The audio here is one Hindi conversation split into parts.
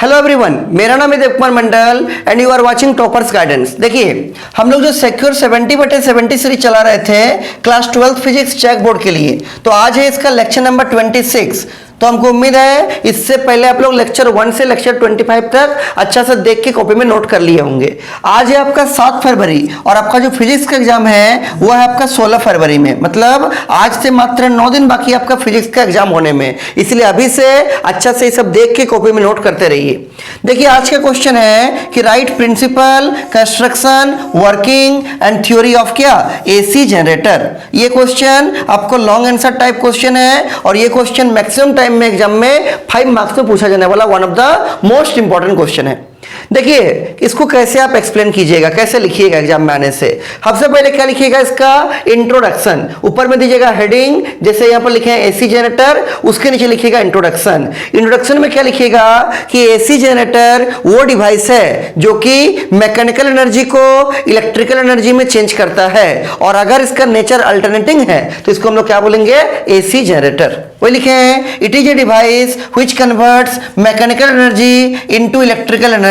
हेलो एवरीवन, मेरा नाम है Dev Kumar Mandal and you are watching toppers guidance. देखिए, हम लोग जो सिक्योर 70/70 सीरीज चला रहे थे क्लास 12 फिजिक्स चेक बोर्ड के लिए, तो आज है इसका लेक्चर नंबर 26। तो हमको उम्मीद है इससे पहले आप लोग लेक्चर 1 से लेक्चर 25 तक अच्छा से देख के कॉपी में नोट कर लिए होंगे। आज है आपका 7 फरवरी और आपका जो फिजिक्स का एग्जाम है वो है आपका 16 फरवरी में, मतलब आज से मात्र 9 दिन बाकी आपका फिजिक्स का एग्जाम होने में। इसलिए अभी से अच्छा से ये सब देख के कॉपी में नोट करते रहिए। देखिए, आज का क्वेश्चन है कि right principle, construction, working and theory of क्या, एसी जनरेटर। ये क्वेश्चन आपको लॉन्ग आंसर टाइप क्वेश्चन है और ये क्वेश्चन मैक्सिमम टाइम में एग्जाम में 5 मार्क्स में पूछा जाने वाला one of the most important question है। देखिए, इसको कैसे आप एक्सप्लेन कीजिएगा, कैसे लिखिएगा एग्जाम में आने से। सबसे पहले क्या लिखिएगा, इसका इंट्रोडक्शन। ऊपर में दीजिएगा हेडिंग, जैसे यहां पर लिखे हैं एसी जनरेटर, उसके नीचे लिखिएगा इंट्रोडक्शन। इंट्रोडक्शन में क्या लिखिएगा कि एसी जनरेटर वो डिवाइस है जो कि मैकेनिकल एनर्जी को इलेक्ट्रिकल एनर्जी में चेंज करता है, और अगर इसका नेचर अल्टरनेटिंग है तो इसको हम लोग क्या बोलेंगे, एसी जनरेटर। वही लिखे हैं, it is a device which converts mechanical energy into electrical energy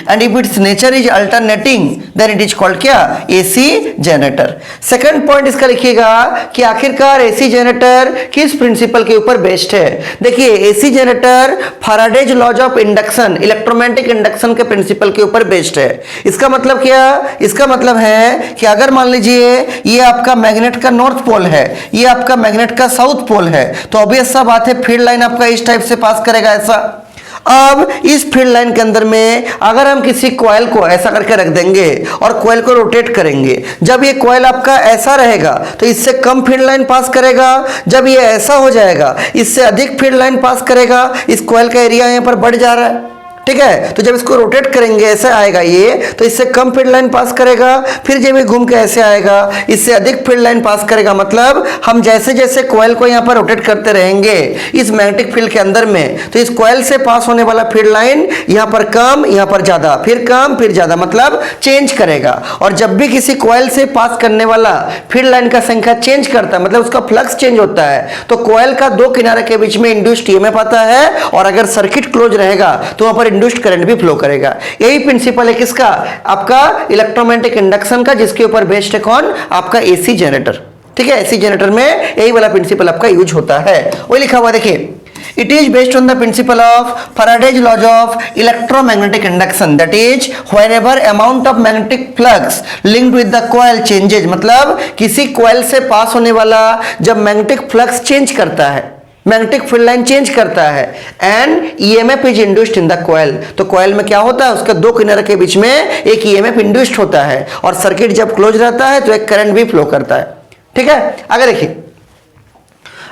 and if its nature is alternating then it is called क्या, AC जनरेटर। सेकंड पॉइंट इसका लिखिएगा कि आखिरकार AC जनरेटर किस प्रिंसिपल के ऊपर बेस्ड है। देखिए, AC generator Faraday's laws of induction, electromagnetic induction के प्रिंसिपल के ऊपर बेस्ड है। इसका मतलब क्या, इसका मतलब है कि अगर मान लीजिए ये आपका मैग्नेट का नॉर्थ पोल है, ये आपका मैग्नेट का साउथ पोल है, तो ऑब्वियस सा बात है फील्ड लाइन आपका इस टाइप से पास करेगा ऐसा। अब इस फील्ड लाइन के अंदर में अगर हम किसी कॉइल को ऐसा करके रख देंगे और कॉइल को रोटेट करेंगे, जब ये कॉइल आपका ऐसा रहेगा तो इससे कम फील्ड लाइन पास करेगा, जब ये ऐसा हो जाएगा इससे अधिक फील्ड लाइन पास करेगा। इस कॉइल का एरिया यहाँ पर बढ़ जा रहा है, ठीक है। तो जब इसको रोटेट करेंगे ऐसे आएगा ये, तो इससे कम फील्ड लाइन पास करेगा, फिर जब ये घूम के ऐसे आएगा इससे अधिक फील्ड लाइन पास करेगा। मतलब हम जैसे जैसे कॉइल को यहाँ पर रोटेट करते रहेंगे इस मैग्नेटिक फील्ड के अंदर में, तो इस कॉइल से पास होने वाला फील्ड लाइन यहाँ पर कम, यहाँ पर ज्यादा, फिर कम, फिर ज्यादा, मतलब चेंज करेगा। और जब भी किसी कॉइल से पास करने वाला फील्ड लाइन का संख्या चेंज करता है, मतलब उसका फ्लक्स चेंज होता है, तो कॉइल का दो किनारे के बीच में इंड्यूस्ड ईएमएफ आता है, और अगर सर्किट क्लोज रहेगा तो वहां पर इंड्यूस्ड करंट भी फ्लो करेगा। यही प्रिंसिपल है किसका, आपका इलेक्ट्रोमैग्नेटिक इंडक्शन का, जिसके ऊपर बेस्ड है कौन, आपका एसी जनरेटर। ठीक है, एसी जनरेटर में यही वाला प्रिंसिपल आपका यूज होता है। वही लिखा हुआ देखिए, it is based on the principle of Faraday's laws of electromagnetic induction, that is whenever amount of magnetic flux linked with the coil changes, मतलब किसी coil से पास होने वाला जब मैग्नेटिक फ्लक्स चेंज करता है, मैग्नेटिक फील्ड लाइन चेंज करता है, and EMF is induced in the coil, तो कॉइल में क्या होता है, उसके दो किनारे के बीच में एक ईएमएफ इंड्यूस्ड होता है, और सर्किट जब क्लोज रहता है तो एक करंट भी फ्लो करता है। ठीक है, आगे देखिए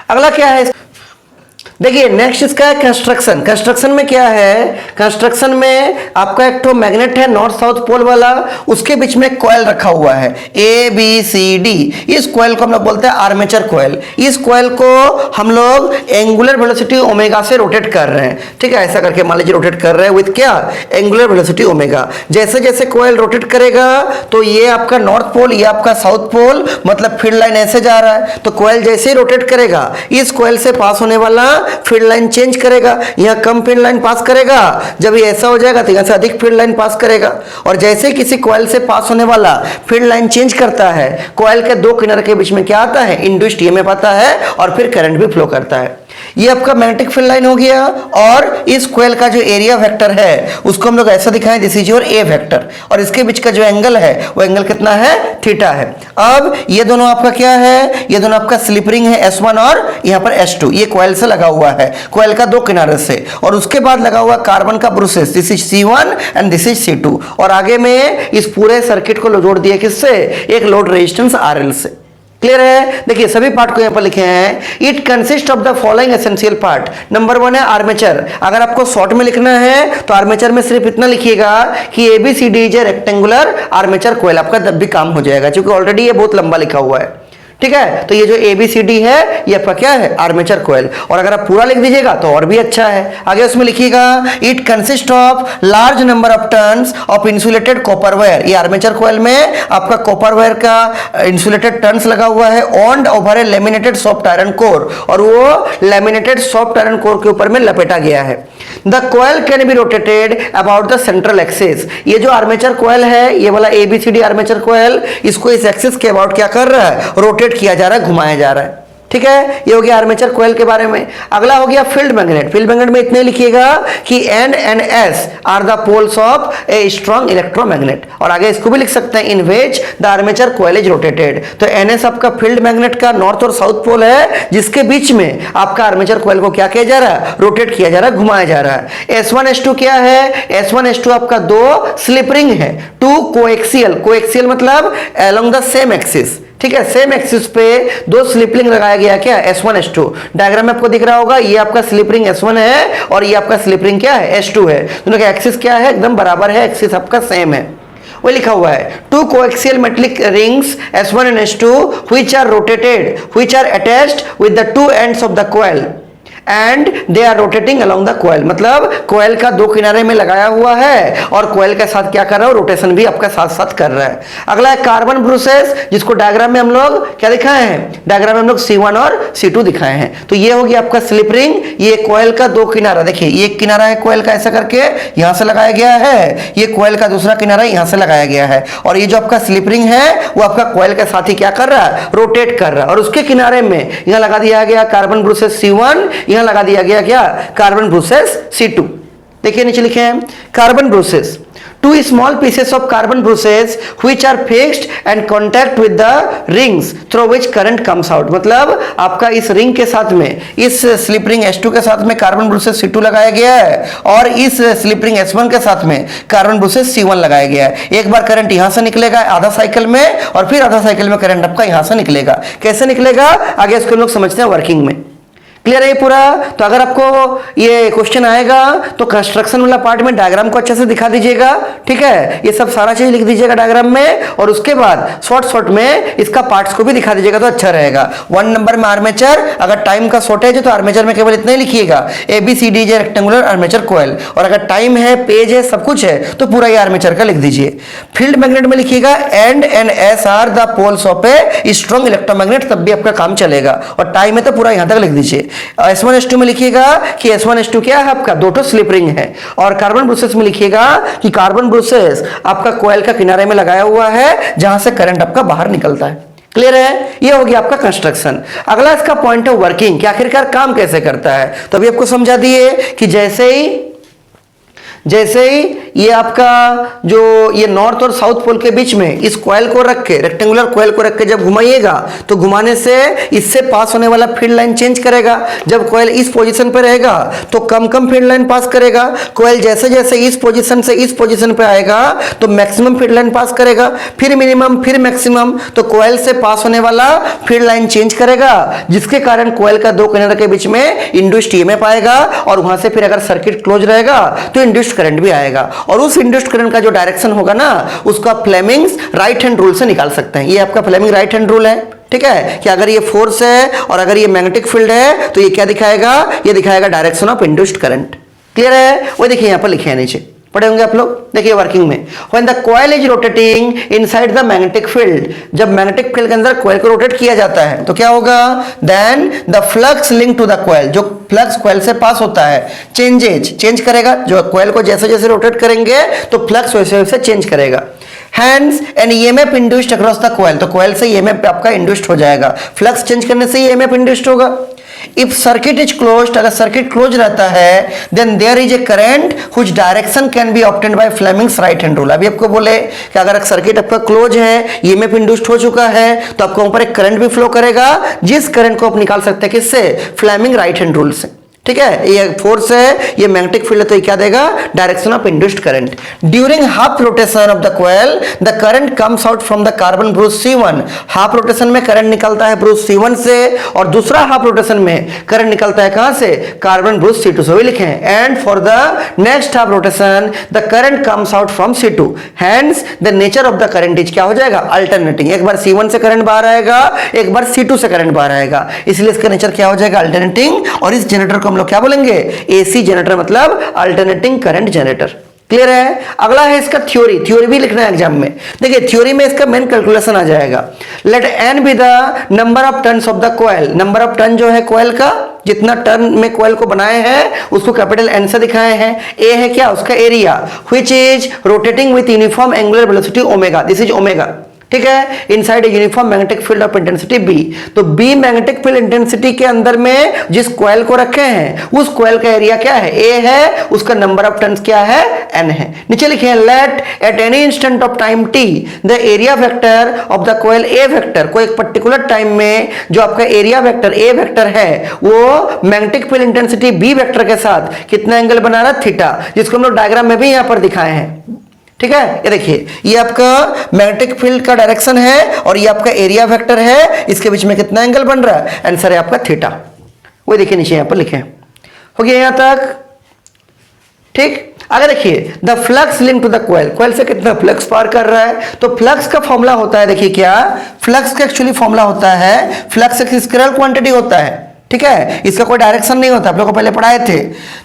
अगला क्या है। देखिए, नेक्स्ट इसका है कंस्ट्रक्शन। कंस्ट्रक्शन में क्या है, कंस्ट्रक्शन में आपका एक तो मैग्नेट है नॉर्थ साउथ पोल वाला, उसके बीच में कॉइल रखा हुआ है ABCD। इस कॉइल को हम लोग बोलते हैं आर्मेचर कॉइल। इस कॉइल को हम लोग एंगुलर वेलोसिटी ओमेगा से रोटेट कर रहे हैं। ठीक है, ऐसा करके मान लीजिए रोटेट कर रहे हैं विद क्या, एंगुलर वेलोसिटी ओमेगा। जैसे जैसे कॉइल रोटेट करेगा तो ये आपका नॉर्थ पोल, ये आपका साउथ पोल, मतलब फील्ड लाइन ऐसे जा रहा है, तो कॉइल जैसे ही रोटेट करेगा इस कॉइल से पास होने वाला फील्ड लाइन चेंज करेगा, यहां कम फील्ड लाइन पास करेगा, जब ये ऐसा हो जाएगा तो यहां से अधिक फील्ड लाइन पास करेगा। और जैसे किसी कॉइल से पास होने वाला फील्ड लाइन चेंज करता है, कॉइल के दो किनारे के बीच में क्या आता है, इंड्यूस्ड ईएमएफ आता है, और फिर करंट भी फ्लो करता है। ये आपका मैग्नेटिक फील्ड लाइन हो गया, और इस कॉइल का जो एरिया वेक्टर है उसको हम लोग ऐसा दिखाएं, this is your A vector, और इसके बीच का जो एंगल है वो एंगल कितना है, थीटा है। अब ये दोनों आपका क्या है, ये दोनों आपका स्लिप रिंग है S1 और यहाँ पर S2, ये कॉइल से लगा हुआ है, कॉइल का दो किनारे से, और उसके बाद लगा हुआ कार्बन का bruises, this is C1 and this is C2, और आगे में इस पूरे सर्किट को जोड़ दिया किससे, एक लोड रेजिस्टेंस RL से। क्लियर है। देखिए, सभी पार्ट को यहां पर लिखे हैं, it consist of the following essential part. Number 1 है आर्मेचर। अगर आपको शॉर्ट में लिखना है तो आर्मेचर में सिर्फ इतना लिखिएगा कि ABCD is a rectangular armature coil, आपका तब भी काम हो जाएगा, क्योंकि ऑलरेडी ये बहुत लंबा लिखा हुआ है। ठीक है, तो ये जो ABCD है ये आपका क्या है, आर्मेचर कॉइल। और अगर आप पूरा लिख दीजिएगा तो और भी अच्छा है। आगे उसमें लिखिएगा, it consist of large number of turns of insulated copper wire. ये आर्मेचर कॉइल में आपका कॉपर वायर का इंसुलेटेड टर्न्स लगा हुआ है on over A laminated soft iron core, और वो लेमिनेटेड सॉफ्ट आयरन कोर के ऊपर में लपेटा गया है। The coil can be rotated about the central axis. ये जो आर्मेचर कॉइल है, ये वाला ABCD आर्मेचर कॉइल, इसको इस एक्सिस के अबाउट क्या कर रहा है, रोटेट किया जा रहा है, घुमाया जा रहा है। ठीक है, ये हो गया आर्मेचर कॉइल के बारे में। अगला हो गया फील्ड मैग्नेट। फील्ड मैग्नेट में इतने लिखिएगा कि N and S are the poles of a strong electromagnet, और आगे इसको भी लिख सकते हैं in which the armature coil is rotated. तो NS आपका फील्ड मैग्नेट का नॉर्थ और साउथ पोल है, जिसके बीच में आपका आर्मेचर कॉइल को क्या किया जा रहा है, रोटेट किया जा रहा है, घुमाया जा रहा है। S1 S2 क्या है, S1 S2 आपका दो स्लिप रिंग है, टू कोएक्सियल। कोएक्सियल मतलब अलोंग द सेम एक्सिस। ठीक है, सेम एक्सिस पे दो स्लिप रिंग लगाया गया, क्या S1 S2। डायग्राम में आपको दिख रहा होगा, ये आपका स्लिप रिंग S1 है और ये आपका स्लिप रिंग क्या है, S2 है। दोनों का एक्सिस क्या है, एकदम बराबर है, एक्सिस आपका सेम है। वो लिखा हुआ है two coaxial metallic rings S1 and S2 which are rotated, which are attached with the two ends of the coil and they are rotating along the coil. मतलब कोयल का दो किनारे में लगाया हुआ है और कोयल के साथ क्या कर रहा है, रोटेशन भी आपका साथ साथ कर रहा है। अगला है कार्बन ब्रूसेस, जिसको डायग्राम में हम लोग क्या दिखाए हैं, डायग्राम में हम लोग C1 और C2 दिखाए हैं। तो ये हो गया आपका स्लिप रिंग, ये कोयल का दो किनारा, देखिए ये एक किनारा है कोयल का ऐसा करके यहां से लगाया गया है, ये कोयल का दूसरा किनारा यहां से लगाया गया है, और ये जो आपका स्लिप रिंग है वो आपका कोयल के साथ ही क्या कर रहा है, रोटेट कर रहा है। और उसके किनारे में यहां लगा दिया गया कार्बन ब्रूसेस C1, यहां लगा दिया गया क्या, कार्बन ब्रूसेस C2। देखिए नीचे लिखे हैं carbon brushes, two small pieces of carbon brushes which are fixed and contact with the rings through which current comes out. मतलब आपका इस रिंग के साथ में, इस स्लिप रिंग S2 के साथ में कार्बन ब्रूसेस C2 लगाया गया है, और इस स्लिप रिंग S1 के साथ में कार्बन ब्रूसेस C1 लगाया गया है। एक बार करंट यहां से निकलेगा आधा साइकिल में, और फिर आधा साइकिल में करंट आपका यहां से निकलेगा। कैसे निकलेगा, आगे इसको लोग समझते हैं वर्किंग में। क्लियर है ये पूरा। तो अगर आपको ये क्वेश्चन आएगा तो कंस्ट्रक्शन वाला पार्ट में डायग्राम को अच्छे से दिखा दीजिएगा। ठीक है, ये सब सारा चीज लिख दीजिएगा डायग्राम में, और उसके बाद शॉर्ट में इसका पार्ट्स को भी दिखा दीजिएगा तो अच्छा रहेगा। 1 नंबर में आर्मेचर, अगर टाइम का शॉर्टेज है तो आर्मेचर में केवल इतना ही लिखिएगा, ABCD रेक्टेंगुलर आर्मेचर कॉइल, और अगर टाइम है, पेज है, सब कुछ है तो पूरा ये आर्मेचर का लिख दीजिए। फील्ड मैग्नेट में लिखिएगा N and S are the poles of a strong electromagnet, तब भी आपका काम चलेगा। और टाइम है तो पूरा यहां तक लिख दीजिए। S1 S2 में लिखिएगा कि S1 S2 क्या है आपका, दो स्लिप रिंग है। और कार्बन ब्रूसेस में लिखिएगा कि कार्बन ब्रूसेस आपका कोयल का किनारे में लगाया हुआ है, जहां से करंट आपका बाहर निकलता है। क्लियर है, ये हो गया आपका कंस्ट्रक्शन। अगला इसका पॉइंट है वर्किंग, कि आखिरकार काम कैसे करता है। तो अभी आपको समझा दिए कि जैसे ही ये आपका जो ये नॉर्थ और साउथ पोल के बीच में इस कॉइल को रख के, रेक्टेंगुलर कॉइल को रख के जब घुमाइएगा तो घुमाने से इससे पास होने वाला फील्ड लाइन चेंज करेगा। जब कॉइल इस पोजीशन पे रहेगा तो कम फील्ड लाइन पास करेगा। कॉइल जैसे जैसे इस पोजीशन से इस पोजीशन पे आएगा तो मैक्सिमम फील्ड लाइन पास करेगा, फिर मिनिमम, फिर मैक्सिमम। तो कॉइल से पास होने वाला फील्ड लाइन चेंज करेगा, जिसके कारण कॉइल का दो किनारे के बीच में इंड्यूस्ड ईएमएफ आएगा, और वहां से फिर अगर सर्किट क्लोज रहेगा तो इंड्यूस्ड करंट भी आएगा। और उस इंड्यूस्ड करंट का जो डायरेक्शन होगा ना, उसको आप फ्लेमिंग्स राइट हैंड रूल से निकाल सकते हैं। ये आपका फ्लेमिंग राइट हैंड रूल है। ठीक है, कि अगर ये फोर्स है और अगर ये मैग्नेटिक फील्ड है तो ये क्या दिखाएगा, ये दिखाएगा direction of induced current. Clear है, वो देखिए यहां पर लिखे हैं, नीचे पढ़े होंगे आप लोग। देखिए वर्किंग में, when the coil is rotating inside the magnetic field, जब मैग्नेटिक फील्ड के अंदर कॉइल को रोटेट किया जाता है तो क्या होगा, then the flux link to the coil, जो फ्लक्स कॉइल से पास होता है, चेंज करेगा। जो कॉइल को जैसे जैसे रोटेट करेंगे तो फ्लक्स वैसे वैसे चेंज करेगा। Hence an EMF induced across the coil, तो कॉइल से EMF आपका इंड्यूस्ड हो जाएगा। फ्लक्स चेंज करने से EMF इंड्यूस्ड होगा। इफ सर्किट इज क्लोज्ड, अगर सर्किट क्लोज रहता है, then there is a current which direction can be obtained by Fleming's right hand rule. अभी आपको बोले कि अगर सर्किट आपका क्लोज है, ईएमएफ इंड्यूस्ड हो चुका है, तो आपको ऊपर एक करंट भी फ्लो करेगा, जिस करंट को आप निकाल सकते हैं किससे, फ्लेमिंग राइट हैंड रूल से। ठीक है, ये फोर्स है, ये मैग्नेटिक फील्ड है, तो ये क्या देगा, direction of induced current. During half rotation of the coil the current comes out from the carbon Bruce C1। Half rotation में करंट निकलता है ब्रूस C1 से, और दूसरा हाफ रोटेशन में करंट निकलता है कहां से, कार्बन ब्रूस C2 से। वही लिखें, and for the next half rotation the current comes out from C2। Hence the nature of the current is क्या हो जाएगा, अल्टरनेटिंग। एक बार C1 से करंट बाहर आएगा, एक बार C2 से करंट बाहर आएगा, इसलिए इसका नेचर क्या हो जाएगा, अल्टरनेटिंग। और इस जनरेटर को हम लोग क्या बोलेंगे, AC जनरेटर, मतलब अल्टरनेटिंग करंट जनरेटर। क्लियर है। अगला है इसका थ्योरी, थ्योरी भी लिखना है एग्जाम में। देखिए थ्योरी में इसका मेन कैलकुलेशन आ जाएगा। Let N be the number of turns of the coil, number of turn जो है कोयल का, जितना टर्न में कोयल को बनाए हैं उसको कैपिटल एन से दिखाए हैं। ए है क्या, उसका area, which is rotating with uniform angular velocity omega, this is omega, ठीक है, inside uniform magnetic field of intensity B. तो बी मैग्नेटिक फील्ड इंटेंसिटी के अंदर में जिस कॉइल को रखे हैं उस कॉइल का एरिया क्या है, ए है, उसका नंबर ऑफ टर्न्स क्या है, एन है। नीचे लिखे हैं let at any instant of time t the area vector of the coil A vector, कोई एक पर्टिकुलर टाइम में जो आपका एरिया वेक्टर ए वेक्टर है वो magnetic field intensity B vector के साथ कितना एंगल बना रहा है, थीटा, जिसको हम लोग डायग्राम में भी यहां पर दिखाए हैं। ठीक है, ये देखिए ये आपका मैग्नेटिक फील्ड का डायरेक्शन है और ये आपका एरिया वेक्टर है, इसके बीच में कितना एंगल बन रहा है, आंसर है आपका थीटा। वो देखिए नीचे यहां पर लिखे, हो गया यहां तक, ठीक। आगे देखिए the flux link to the coil, coil से कितना फ्लक्स पार कर रहा है, तो फ्लक्स का फॉर्मूला होता है, देखिए क्या फ्लक्स का एक्चुअली फॉर्मूला होता है, फ्लक्स एक स्केलर क्वांटिटी होता है, ठीक है, इसका कोई डायरेक्शन नहीं होता, आप लोगों को पहले पढ़ाए थे।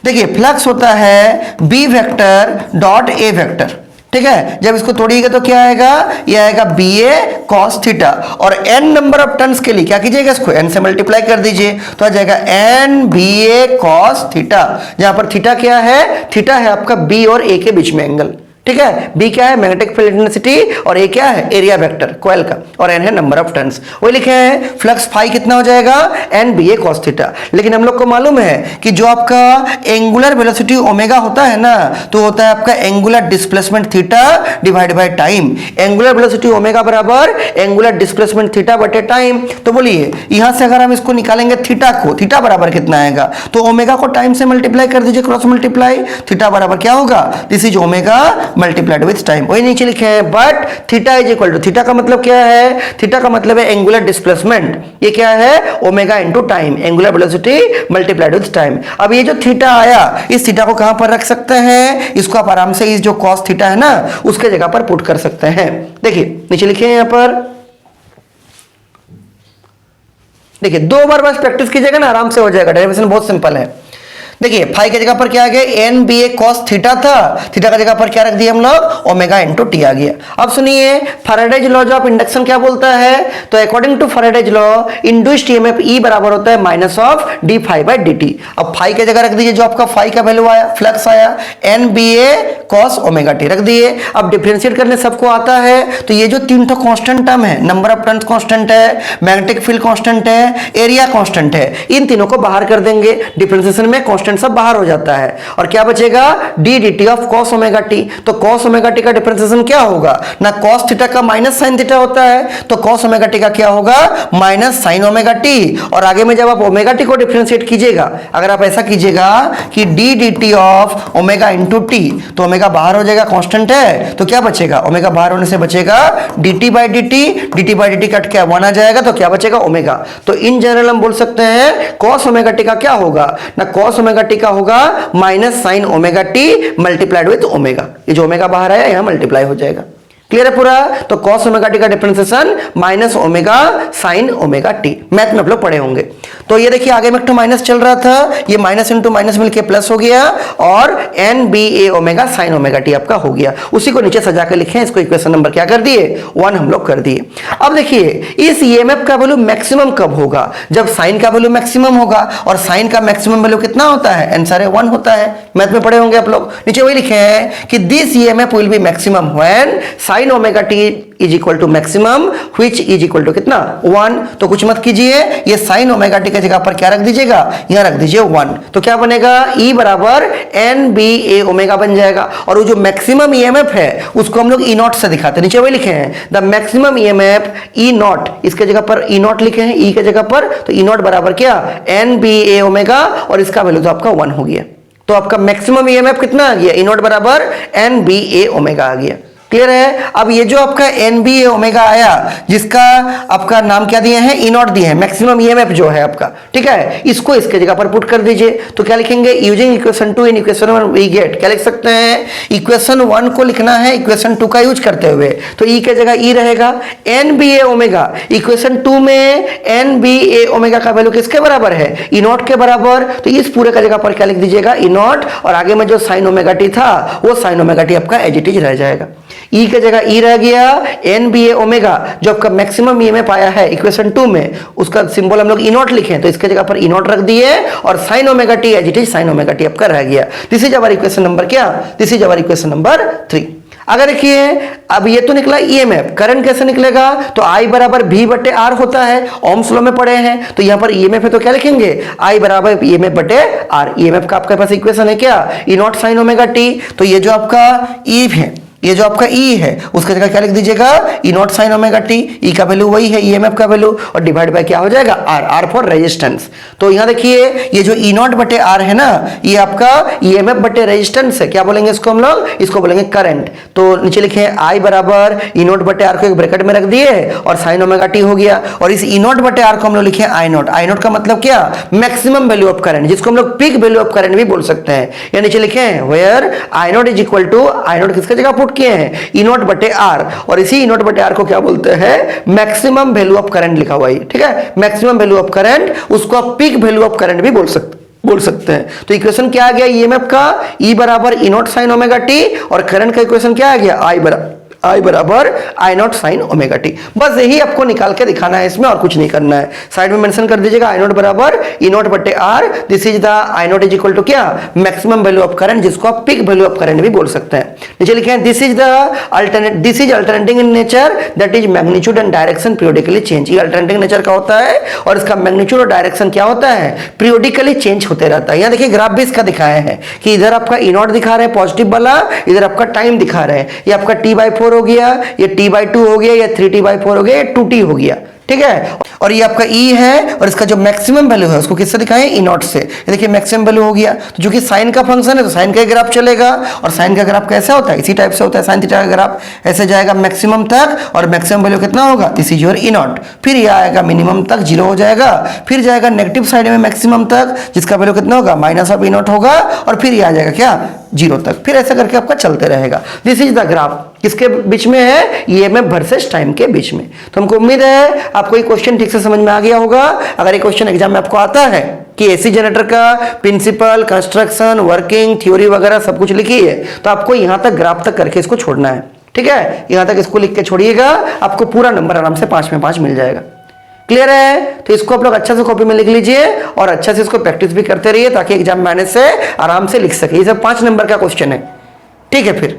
देखिए फ्लक्स होता है B vector dot A vector, ठीक है, जब इसको तोड़िएगा तो क्या आएगा, ये आएगा बी ए कॉस थीटा, और एन नंबर ऑफ टर्न्स के लिए क्या कीजिएगा, इसको एन से मल्टीप्लाई कर दीजिए तो आ जाएगा एन बी ए कॉस थीटा, जहां पर थीटा क्या है, थीटा है आपका बी और ए के बीच में एंगल, ठीक है, बी क्या है मैग्नेटिक फील्ड इंटेंसिटी और ए क्या है एरिया वेक्टर कोयल का, और एन है नंबर ऑफ टर्न्स। वही लिखे हैं फ्लक्स फाई कितना हो जाएगा, एन बी ए कॉस थीटा। लेकिन हम लोग को मालूम है कि जो आपका एंगुलर वेलोसिटी ओमेगा होता है ना, तो होता है आपका angular displacement theta divide by time. Angular velocity omega बराबर एंगुलर डिस्प्लेसमेंट थीटा बटे टाइम। तो बोलिए यहां से अगर हम इसको निकालेंगे थीटा को, थीटा बराबर कितना आएगा, तो ओमेगा को टाइम से मल्टीप्लाई कर दीजिए, क्रॉस मल्टीप्लाई, थीटा बराबर क्या होगा, this is omega multiplied with time. वही नीचे लिखे हैं but theta is equal to, theta का मतलब क्या है, थीटा का मतलब है एंगुलर डिस्प्लेसमेंट, ये क्या है omega into time, angular velocity multiplied with time. अब ये जो थीटा आया, इस थीटा को कहां पर रख सकते हैं, इसको आप आराम से इस जो cos थीटा है ना उसके जगह पर पुट कर सकते हैं। देखिए नीचे लिखिए यहां पर, देखिए 2 बार बस प्रैक्टिस कीजिएगा ना आराम से हो जाएगा, डेरिवेशन बहुत सिंपल है। देखिए फाई की जगह पर क्या आ गया, एन बी ए कॉस थीटा था, थीटा की जगह पर क्या रख दिया हम लोग, ओमेगा इनटू टी आ गया। अब सुनिए फैराडेज लॉ ऑफ इंडक्शन क्या बोलता है, तो according to Faraday's law induced EMF E बराबर होता है minus of d phi by d t. अब फाई की जगह रख दीजिए जो आपका फाई का वैल्यू आया, फ्लक्स आया, एन बी ए कॉस ओमेगा टी रख दिए। अब डिफरेंशिएट करने सबको आता है, तो ये जो 3 तो कांस्टेंट टर्म है, नंबर ऑफ टर्न्स कांस्टेंट है, मैग्नेटिक फील्ड कांस्टेंट है, एरिया कांस्टेंट है, इन तीनों को बाहर कर देंगे, डिफरेंशिएशन में कांस्टेंट सब बाहर हो जाता है, और क्या बचेगा D D T of cos omega T. तो कॉस ओमेगा टी का डिफरेंशिएशन क्या होगा ना, कॉस थीटा का माइनस साइन थीटा होता है, तो कॉस ओमेगा टी का क्या होगा माइनस साइन ओमेगा टी। और आगे में जब आप ओमेगा टी को डिफरेंशिएट कीजिएगा, अगर आप ऐसा कीजिएगा कि D D T of omega into T, तो ओमेगा बाहर हो जाएगा, कांस्टेंट है, तो क्या बचेगा, ओमेगा बाहर होने से बचेगा D T by d T, D T by d T cut के 1 आ जाएगा, तो क्या बचेगा ओमेगा। तो इन जनरल हम बोल सकते हैं कॉस ओमेगा टी का क्या होगा ना, कॉस ओमेगा टी का होगा minus sign omega T multiplied with omega, ये जो ओमेगा बाहर आया यहां मल्टीप्लाई हो जाएगा। क्लियर है पूरा, तो cos ओमेगा टी का differentiation minus omega sine omega T, math में आप लोग पढ़े होंगे। तो ये देखिए आगे में एक तो माइनस चल रहा था, ये माइनस इंटू माइनस मिलके प्लस हो गया, और एन बी ए ओमेगा साइन ओमेगा टी आपका हो गया। उसी को नीचे सजा के लिखे, इसको इक्वेशन नंबर क्या कर दिए 1 हम लोग कर दिए। अब देखिए इस ईएमएफ का वैल्यू मैक्सिमम कब होगा, जब साइन का वैल्यू मैक्सिमम होगा, और साइन का मैक्सिमम वैल्यू कितना होता है, आंसर है 1 होता है, मैथ में पढ़े होंगे आप लोग। नीचे वही लिखे हैं कि this EMF will be maximum when sine omega t is equal to maximum which is equal to कितना 1। तो कुछ मत कीजिए, ये साइन ओमेगा टी की जगह पर क्या रख दीजिएगा, यहां रख दीजिए 1, तो क्या बनेगा E बराबर एन बी ए ओमेगा बन जाएगा। और वो जो मैक्सिमम ईएमएफ है उसको हम लोग ई नॉट से दिखाते हैं, नीचे वही लिखे हैं the maximum EMF E not, इसके जगह पर ई नॉट लिखे हैं, ई के जगह पर, तो ई नॉट बराबर क्या एन बी ए ओमेगा, और इसका वैल्यू तो आपका 1 हो गया। तो आपका मैक्सिमम ईएमएफ कितना आ गया, ई नॉट बराबर एन बी ए ओमेगा आ गया। क्लियर है। अब ये जो आपका NBA ओमेगा आया, जिसका आपका नाम क्या दिए हैं, ई नॉट दिए हैं, मैक्सिमम ईएमएफ जो है आपका, ठीक है, इसको इसके जगह पर पुट कर दीजिए। तो क्या लिखेंगे, using equation 2 in equation 1 we get, क्या लिख सकते हैं, इक्वेशन 1 को लिखना है इक्वेशन 2 का यूज करते हुए, तो ई के जगह ई रहेगा। NBA ओमेगा इक्वेशन 2 में NBA ओमेगा का वैल्यू किसके बराबर है, ई नॉट के बराबर, तो इस पूरे का जगह पर क्या लिख दीजिएगा, ई नॉट, और आगे में जो साइन ओमेगा टी था वो साइन ओमेगा टी आपका एज इट इज रह जाएगा। ई के जगह ई रह गया, NBA ओमेगा जो आपका मैक्सिमम ईएमएफ आया है इक्वेशन 2 में, उसका सिंबल हम लोग ई नॉट लिखे, तो इसके जगह पर ई नॉट रख दिए, और sine omega T as it is sine omega T आपका रह गया। This is our equation number क्या, this is our equation number 3। अगर देखिए अब ये तो निकला ईएमएफ, करंट कैसे निकलेगा, तो I बराबर V बटे R होता है, ओम्स लॉ में पढ़े हैं, तो यहां पर ईएमएफ है तो क्या लिखेंगे, I बराबर ईएमएफ बटे R। ईएमएफ का आपके पास इक्वेशन है क्या, ई नॉट साइन ओमेगा टी, तो ये जो आपका ई है, ये जो आपका ई है उसके जगह क्या लिख दीजिएगा, ई नॉट साइन ओमेगा टी, ई का वैल्यू वही है ईएमएफ का वैल्यू, और डिवाइड बाय क्या हो जाएगा, आर, आर फॉर रेजिस्टेंस। तो यहां देखिए ये जो ई नॉट बटे आर है ना, ये आपका ईएमएफ बटे रेजिस्टेंस है, क्या बोलेंगे इसको हम लोग, इसको बोलेंगे करंट। तो नीचे लिखे आई बराबर ई नॉट बटे आर को एक ब्रैकेट में रख दिए और साइन ओमेगा टी हो गया, और इस ई नॉट बटे आर को हम लोग लिखे आई नॉट। आई नॉट का मतलब क्या, मैक्सिमम वैल्यू ऑफ करंट, जिसको हम लोग पीक वैल्यू ऑफ करंट भी बोल सकते हैं। या नीचे लिखे where I nought is equal to, I nought किसके जगह पुट किए हैं, ई नॉट बटे आर, और इसी ई नॉट बटे आर को क्या बोलते हैं, मैक्सिमम वैल्यू ऑफ करंट लिखा हुआ है, ठीक है, मैक्सिमम वैल्यू ऑफ करंट, उसको आप पीक वैल्यू ऑफ करंट भी बोल सकते हैं। तो इक्वेशन क्या आ गया ईएमएफ का, ई बराबर E not sign omega T, और करंट का इक्वेशन क्या आ गया, आई बराबर आई नॉट साइन ओमेगा टी। बस यही आपको निकाल के दिखाना है इसमें, और कुछ नहीं करना है। साइड में मेंशन कर दीजिएगा आई नॉट बराबर ई नॉट बटे R, this is the I nought is equal to क्या, मैक्सिमम वैल्यू ऑफ करंट, जिसको आप पीक वैल्यू ऑफ करंट भी बोल सकते हैं। नीचे लिखे हैं this is the alternate, this is alternating in nature, that is magnitude and direction periodically change. ये अल्टरनेटिंग नेचर का होता है, और इसका मैग्नीट्यूड और डायरेक्शन क्या होता है, पीरियडिकली चेंज होते रहता है। यहाँ देखिए ग्राफ भी इसका दिखाया है कि इधर आपका ई नॉट दिखा रहे हैं पॉजिटिव वाला, इधर आपका टाइम दिखा रहे हैं, ये आपका t/4 हो गया, ये t/2 हो गया, या 3t/4 हो गया, ये 2t हो गया, ठीक है। और ये आपका ई है, और इसका जो मैक्सिमम वैल्यू है उसको किससे दिखाएं, ई नॉट से। ये देखिए मैक्सिमम वैल्यू हो गया, तो जो कि साइन का फंक्शन है तो साइन का ग्राफ चलेगा, और साइन का ग्राफ कैसा होता है, इसी टाइप से होता है, साइन थीटा का ग्राफ ऐसे जाएगा मैक्सिमम तक, और मैक्सिमम वैल्यू कितना होगा, this is your E not. फिर ये आएगा मिनिमम तक 0 हो जाएगा, फिर जाएगा नेगेटिव साइड में मैक्सिमम तक, जिसका वैल्यू कितना होगा, माइनस ऑफ ई नॉट होगा, और फिर ये आ जाएगा क्या, 0 तक। फिर ऐसा करके आपका चलते रहेगा। दिस इज द ग्राफ, किसके बीच में है, ईएमएफ वर्सेस टाइम के बीच में। तो हमको उम्मीद है आपको ये क्वेश्चन ठीक से समझ में आ गया होगा। अगर ये क्वेश्चन एग्जाम में आपको आता है कि एसी जनरेटर का प्रिंसिपल, कंस्ट्रक्शन, वर्किंग, थ्योरी वगैरह सब कुछ लिखी है, तो आपको यहां तक ग्राफ तक करके इसको छोड़ना है, ठीक है। यहां तक इसको लिख के छोड़िएगा, आपको पूरा नंबर आराम से 5 में 5 मिल जाएगा। क्लियर है, तो इसको आप लोग अच्छा से कॉपी में लिख लीजिए, और अच्छा से इसको प्रैक्टिस भी करते रहिए, ताकि एग्जाम में आने से आराम से लिख सके। ये सब 5 नंबर का क्वेश्चन है, ठीक है। फिर